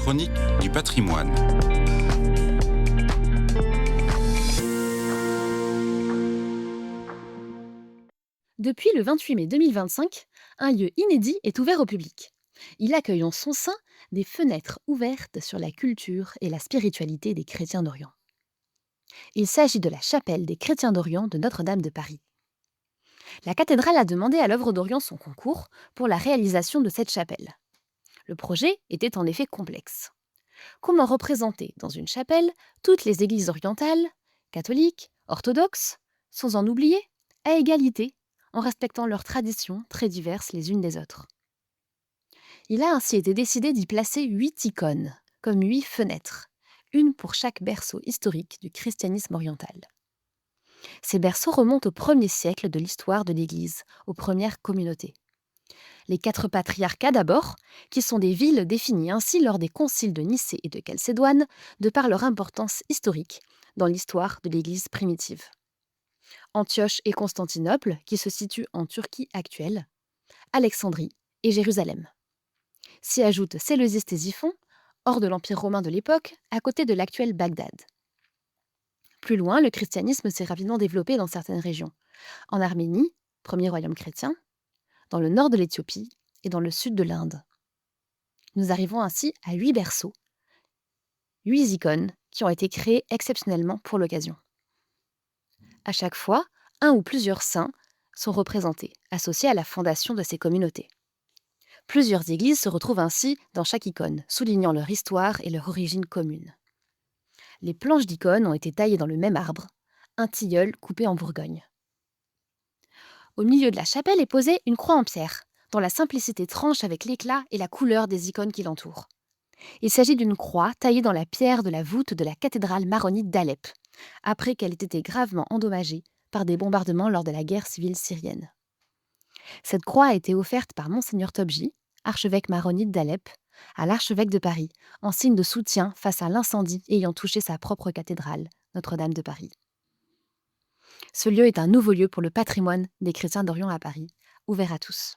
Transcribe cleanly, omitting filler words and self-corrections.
chronique du patrimoine. Depuis le 28 mai 2025, un lieu inédit est ouvert au public. Il accueille en son sein des fenêtres ouvertes sur la culture et la spiritualité des chrétiens d'Orient. Il s'agit de la chapelle des chrétiens d'Orient de Notre-Dame de Paris. La cathédrale a demandé à l'œuvre d'Orient son concours pour la réalisation de cette chapelle. Le projet était en effet complexe. Comment représenter dans une chapelle toutes les églises orientales, catholiques, orthodoxes, sans en oublier, à égalité, en respectant leurs traditions très diverses les unes des autres. Il a ainsi été décidé d'y placer 8 icônes, comme 8 fenêtres, une pour chaque berceau historique du christianisme oriental. Ces berceaux remontent au 1er siècle de l'histoire de l'Église, aux premières communautés. Les 4 patriarcats d'abord, qui sont des villes définies ainsi lors des conciles de Nicée et de Chalcédoine, de par leur importance historique dans l'histoire de l'Église primitive. Antioche et Constantinople, qui se situent en Turquie actuelle, Alexandrie et Jérusalem. S'y ajoutent Séleusis et Siphon, hors de l'Empire romain de l'époque, à côté de l'actuel Bagdad. Plus loin, le christianisme s'est rapidement développé dans certaines régions. En Arménie, premier royaume chrétien, dans le nord de l'Éthiopie et dans le sud de l'Inde. Nous arrivons ainsi à 8 berceaux, 8 icônes qui ont été créées exceptionnellement pour l'occasion. À chaque fois, un ou plusieurs saints sont représentés, associés à la fondation de ces communautés. Plusieurs églises se retrouvent ainsi dans chaque icône, soulignant leur histoire et leur origine commune. Les planches d'icônes ont été taillées dans le même arbre, un tilleul coupé en Bourgogne. Au milieu de la chapelle est posée une croix en pierre, dont la simplicité tranche avec l'éclat et la couleur des icônes qui l'entourent. Il s'agit d'une croix taillée dans la pierre de la voûte de la cathédrale maronite d'Alep, après qu'elle ait été gravement endommagée par des bombardements lors de la guerre civile syrienne. Cette croix a été offerte par Monseigneur Tobji, archevêque maronite d'Alep, à l'archevêque de Paris, en signe de soutien face à l'incendie ayant touché sa propre cathédrale, Notre-Dame de Paris. Ce lieu est un nouveau lieu pour le patrimoine des chrétiens d'Orient à Paris, ouvert à tous.